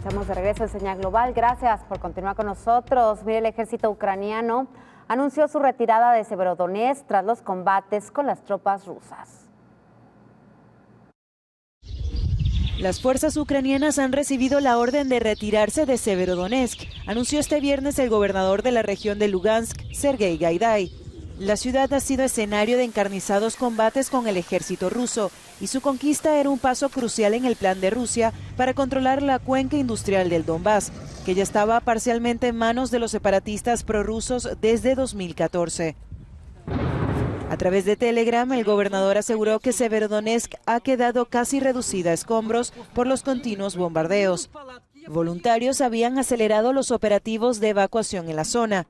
Estamos de regreso en Señal Global. Gracias por continuar con nosotros. Mire, el ejército ucraniano anunció su retirada de Severodonetsk tras los combates con las tropas rusas. Las fuerzas ucranianas han recibido la orden de retirarse de Severodonetsk, anunció este viernes el gobernador de la región de Lugansk, Sergei Gaidai. La ciudad ha sido escenario de encarnizados combates con el ejército ruso y su conquista era un paso crucial en el plan de Rusia para controlar la cuenca industrial del Donbass, que ya estaba parcialmente en manos de los separatistas prorrusos desde 2014. A través de Telegram, el gobernador aseguró que Severodonetsk ha quedado casi reducida a escombros por los continuos bombardeos. Voluntarios habían acelerado los operativos de evacuación en la zona.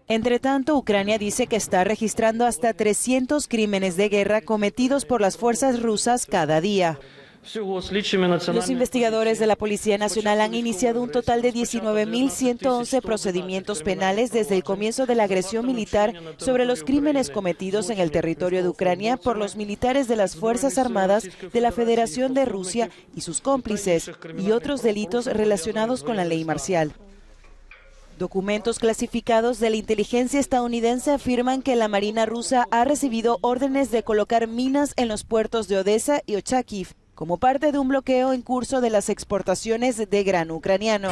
Entre tanto, Ucrania dice que está registrando hasta 300 crímenes de guerra cometidos por las fuerzas rusas cada día. Los investigadores de la Policía Nacional han iniciado un total de 19.111 procedimientos penales desde el comienzo de la agresión militar sobre los crímenes cometidos en el territorio de Ucrania por los militares de las Fuerzas Armadas de la Federación de Rusia y sus cómplices, y otros delitos relacionados con la ley marcial. Documentos clasificados de la inteligencia estadounidense afirman que la Marina rusa ha recibido órdenes de colocar minas en los puertos de Odessa y Ochakiv, como parte de un bloqueo en curso de las exportaciones de grano ucraniano.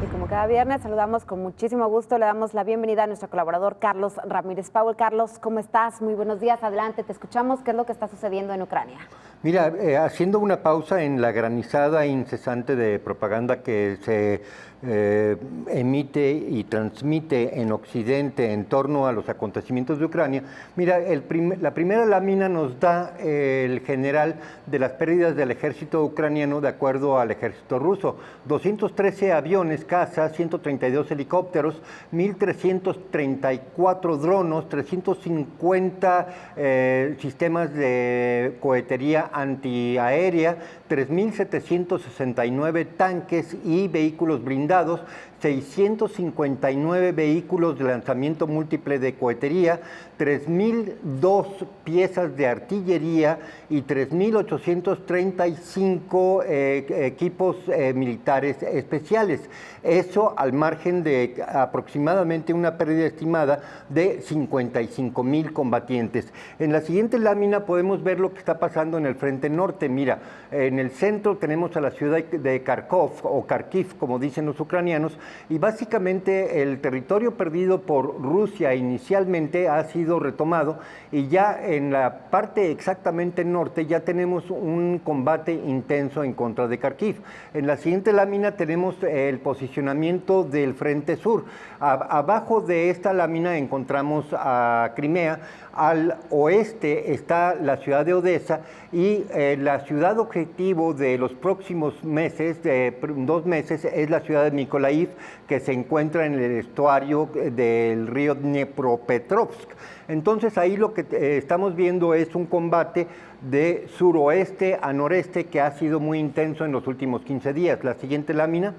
Y como cada viernes, saludamos con muchísimo gusto, le damos la bienvenida a nuestro colaborador Carlos Ramírez Powell. Carlos, ¿cómo estás? Muy buenos días, adelante, te escuchamos. ¿Qué es lo que está sucediendo en Ucrania? Mira, haciendo una pausa en la granizada incesante de propaganda que se emite y transmite en Occidente en torno a los acontecimientos de Ucrania, mira, la primera lámina nos da el general de las pérdidas del ejército ucraniano de acuerdo al ejército ruso. 213 aviones caza, 132 helicópteros, 1.334 drones, 350 sistemas de cohetería antiaérea, 3.769 tanques y vehículos blindados, 659 vehículos de lanzamiento múltiple de cohetería, 3.002 piezas de artillería y 3.835 equipos militares especiales. Eso al margen de aproximadamente una pérdida estimada de 55.000 combatientes. En la siguiente lámina podemos ver lo que está pasando en el frente norte. Mira, en el centro tenemos a la ciudad de Kharkov o Kharkiv, como dicen los ucranianos, y básicamente el territorio perdido por Rusia inicialmente ha sido retomado y ya en la parte exactamente norte ya tenemos un combate intenso en contra de Kharkiv. En la siguiente lámina tenemos el posicionamiento del frente sur. Abajo de esta lámina encontramos a Crimea. Al oeste está la ciudad de Odessa y la ciudad objetivo de los próximos meses, 2 meses, es la ciudad de Mykolaiv, que se encuentra en el estuario del río Dnepropetrovsk. Entonces ahí lo que estamos viendo es un combate de suroeste a noreste que ha sido muy intenso en los últimos 15 días. La siguiente lámina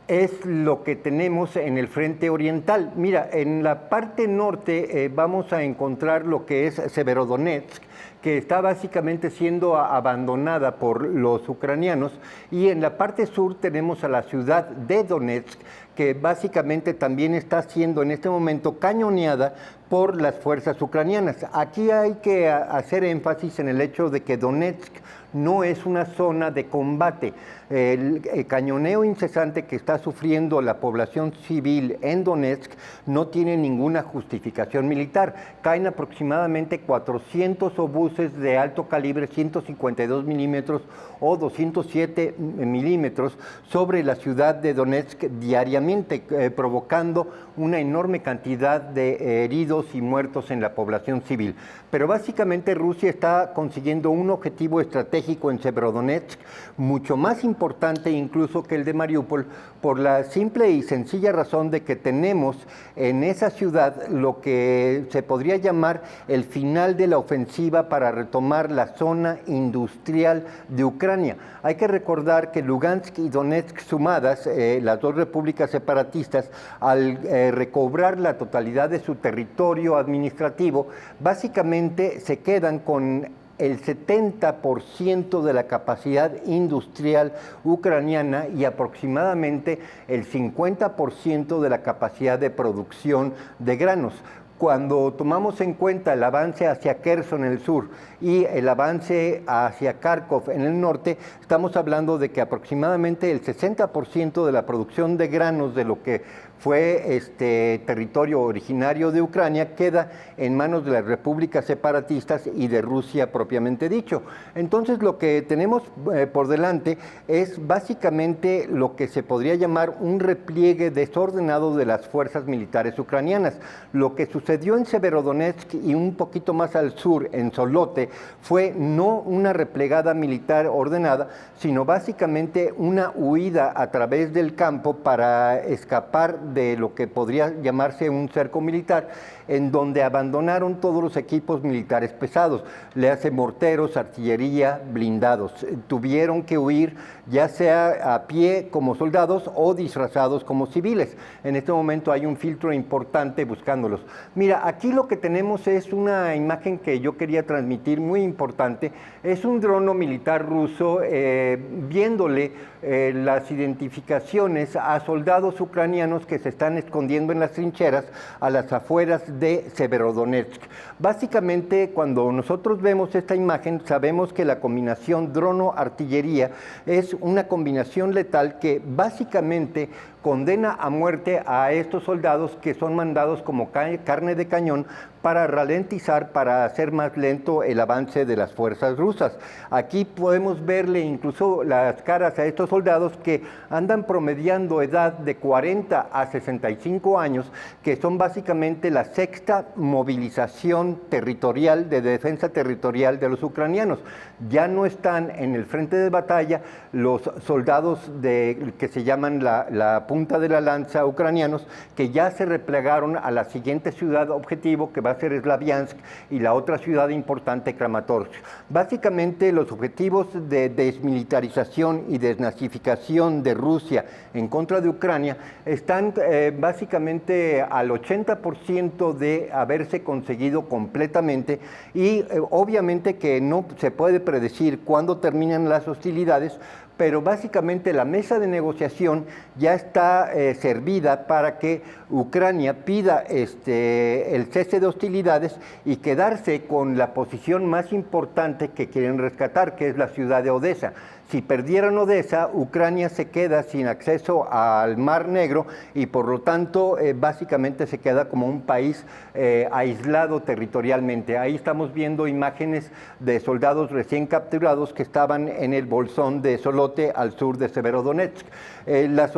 es lo que tenemos en el frente oriental. Mira, en la parte norte vamos a encontrar lo que es Severodonetsk, que está básicamente siendo abandonada por los ucranianos, y en la parte sur tenemos a la ciudad de Donetsk, que básicamente también está siendo en este momento cañoneada por las fuerzas ucranianas. Aquí hay que hacer énfasis en el hecho de que Donetsk no es una zona de combate. El cañoneo incesante que está sufriendo la población civil en Donetsk no tiene ninguna justificación militar. Caen aproximadamente 400 obuses de alto calibre, 152 milímetros o 207 milímetros sobre la ciudad de Donetsk diariamente, provocando una enorme cantidad de heridos y muertos en la población civil. Pero básicamente Rusia está consiguiendo un objetivo estratégico en Severodonetsk, mucho más importante incluso que el de Mariupol, por la simple y sencilla razón de que tenemos en esa ciudad lo que se podría llamar el final de la ofensiva para retomar la zona industrial de Ucrania. Hay que recordar que Lugansk y Donetsk sumadas, las dos repúblicas separatistas, al recobrar la totalidad de su territorio administrativo, básicamente se quedan con el 70% de la capacidad industrial ucraniana y aproximadamente el 50% de la capacidad de producción de granos. Cuando tomamos en cuenta el avance hacia Kherson en el sur y el avance hacia Kharkov en el norte, estamos hablando de que aproximadamente el 60% de la producción de granos de lo que fue este territorio originario de Ucrania queda en manos de las repúblicas separatistas y de Rusia propiamente dicho. Entonces lo que tenemos por delante es básicamente lo que se podría llamar un repliegue desordenado de las fuerzas militares ucranianas. Lo que sucedió en Severodonetsk y un poquito más al sur, en Solote, fue no una replegada militar ordenada, sino básicamente una huida a través del campo para escapar de lo que podría llamarse un cerco militar, en donde abandonaron todos los equipos militares pesados, le hace morteros, artillería, blindados. Tuvieron que huir ya sea a pie como soldados o disfrazados como civiles. En este momento hay un filtro importante buscándolos. Mira, aquí lo que tenemos es una imagen que yo quería transmitir muy importante. Es un drono militar ruso viéndole las identificaciones a soldados ucranianos que se están escondiendo en las trincheras a las afueras de Severodonetsk. Básicamente, cuando nosotros vemos esta imagen, sabemos que la combinación drono-artillería es una combinación letal que básicamente condena a muerte a estos soldados que son mandados como carne de cañón para ralentizar, para hacer más lento el avance de las fuerzas rusas. Aquí podemos verle incluso las caras a estos soldados que andan promediando edad de 40 a 65 años, que son básicamente la sexta movilización territorial de defensa territorial de los ucranianos. Ya no están en el frente de batalla los soldados que se llaman la punta de la lanza ucranianos, que ya se replegaron a la siguiente ciudad objetivo, que va a ser Slaviansk, y la otra ciudad importante, Kramatorsk. Básicamente los objetivos de desmilitarización y desnazificación de Rusia en contra de Ucrania están básicamente al 80% de haberse conseguido completamente, y obviamente que no se puede predecir cuándo terminan las hostilidades, pero básicamente la mesa de negociación ya está servida para que Ucrania pida el cese de hostilidades y quedarse con la posición más importante que quieren rescatar, que es la ciudad de Odessa. Si perdieran Odessa, Ucrania se queda sin acceso al Mar Negro y por lo tanto básicamente se queda como un país aislado territorialmente. Ahí estamos viendo imágenes de soldados recién capturados que estaban en el bolsón de Solote al sur de Severodonetsk. Las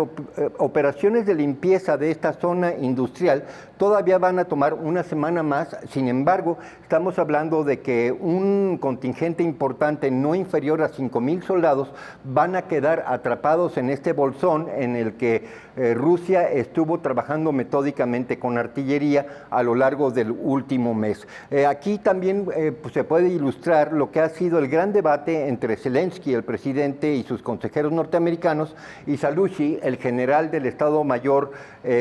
operaciones de limpieza de esta zona industrial todavía van a tomar una semana más. Sin embargo, estamos hablando de que un contingente importante no inferior a 5,000 soldados van a quedar atrapados en este bolsón en el que Rusia estuvo trabajando metódicamente con artillería a lo largo del último mes. Aquí también pues se puede ilustrar lo que ha sido el gran debate entre Zelensky, el presidente, y sus consejeros norteamericanos, y Salushny, el general del Estado Mayor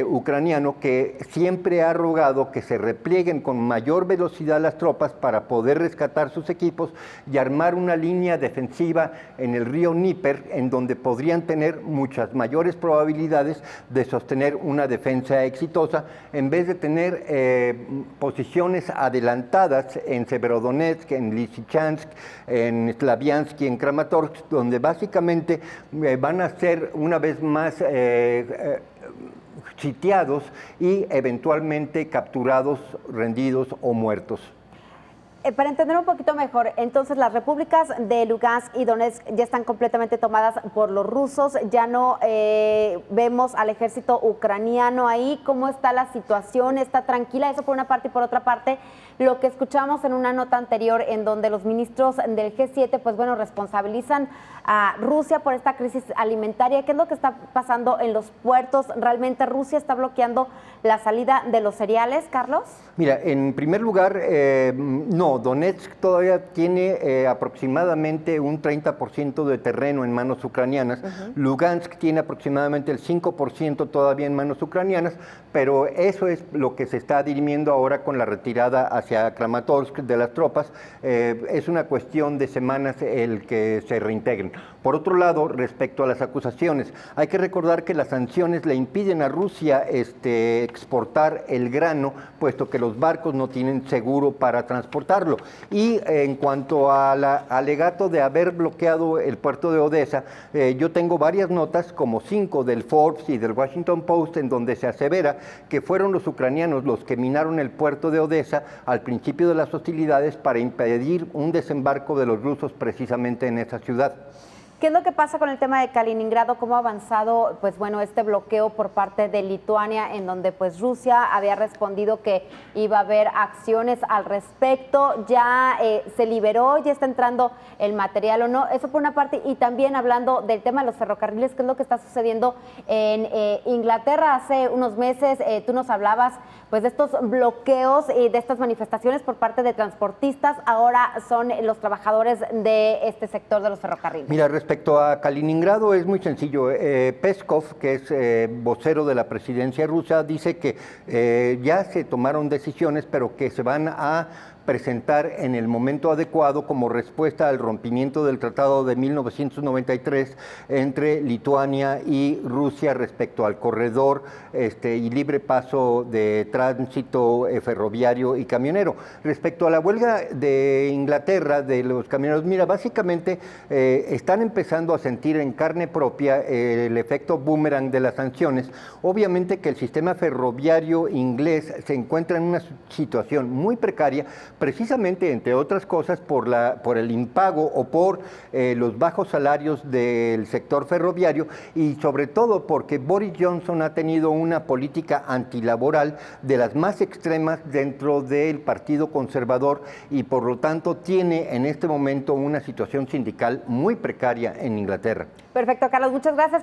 ucraniano, que siempre ha rogado que se replieguen con mayor velocidad las tropas para poder rescatar sus equipos y armar una línea defensiva en el río Dnieper, en donde podrían tener muchas mayores probabilidades de sostener una defensa exitosa, en vez de tener posiciones adelantadas en Severodonetsk, en Lysychansk, en Slaviansk y en Kramatorsk, donde básicamente van a ser una vez más sitiados y eventualmente capturados, rendidos o muertos. Para entender un poquito mejor, entonces las repúblicas de Lugansk y Donetsk ya están completamente tomadas por los rusos, ya no vemos al ejército ucraniano ahí. ¿Cómo está la situación? ¿Está tranquila? Eso por una parte, y por otra parte, lo que escuchamos en una nota anterior en donde los ministros del G7, pues bueno, responsabilizan a Rusia por esta crisis alimentaria. ¿Qué es lo que está pasando en los puertos? ¿Realmente Rusia está bloqueando la salida de los cereales, Carlos? Mira, en primer lugar, no, no, Donetsk todavía tiene aproximadamente un 30% de terreno en manos ucranianas. Lugansk tiene aproximadamente el 5% todavía en manos ucranianas, pero eso es lo que se está dirimiendo ahora con la retirada hacia Kramatorsk de las tropas. Es una cuestión de semanas el que se reintegren. Por otro lado, respecto a las acusaciones, hay que recordar que las sanciones le impiden a Rusia exportar el grano, puesto que los barcos no tienen seguro para transportarlo. Y en cuanto al alegato de haber bloqueado el puerto de Odessa, yo tengo varias notas, como 5 del Forbes y del Washington Post, en donde se asevera que fueron los ucranianos los que minaron el puerto de Odessa al principio de las hostilidades para impedir un desembarco de los rusos precisamente en esa ciudad. ¿Qué es lo que pasa con el tema de Kaliningrado? ¿Cómo ha avanzado, pues bueno, este bloqueo por parte de Lituania, en donde pues Rusia había respondido que iba a haber acciones al respecto? ¿Ya se liberó? ¿Ya está entrando el material o no? Eso por una parte. Y también hablando del tema de los ferrocarriles, ¿qué es lo que está sucediendo en Inglaterra? Hace unos meses tú nos hablabas pues de estos bloqueos y de estas manifestaciones por parte de transportistas. Ahora son los trabajadores de este sector de los ferrocarriles. Mira, respecto a Kaliningrado es muy sencillo. Peskov, que es vocero de la presidencia rusa, dice que ya se tomaron decisiones, pero que se van a presentar en el momento adecuado como respuesta al rompimiento del Tratado de 1993 entre Lituania y Rusia respecto al corredor y libre paso de tránsito ferroviario y camionero. Respecto a la huelga de Inglaterra de los camioneros, mira, básicamente están empezando a sentir en carne propia el efecto boomerang de las sanciones. Obviamente que el sistema ferroviario inglés se encuentra en una situación muy precaria, precisamente, entre otras cosas, por el impago o por los bajos salarios del sector ferroviario, y sobre todo porque Boris Johnson ha tenido una política antilaboral de las más extremas dentro del Partido Conservador, y por lo tanto tiene en este momento una situación sindical muy precaria en Inglaterra. Perfecto, Carlos, muchas gracias.